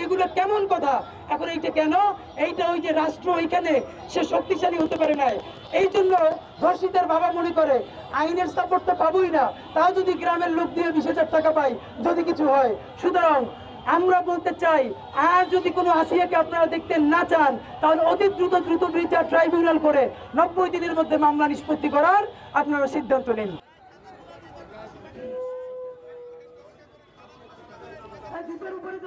এগুলো কেমন কথা? এখন এইটা কেন? এইটা ওই যে রাষ্ট্র ওইখানে সে শক্তিশালী হতে পারে নাই, এই জন্য ধর্ষিতার বাবা মনে করে আইনের সাপোর্ট তো পাবোই না, তাও যদি গ্রামের লোক দিয়ে 20,000 টাকা পাই যদি কিছু হয়। সুতরাং আমরা বলতে চাই, আর যদি কোনো আসিয়াকে আপনারা দেখতে না চান তাহলে অতি দ্রুত বিচার ট্রাইব্যুনাল করে 90 দিনের মধ্যে মামলা নিষ্পত্তি করার আপনারা সিদ্ধান্ত নিন। উপরে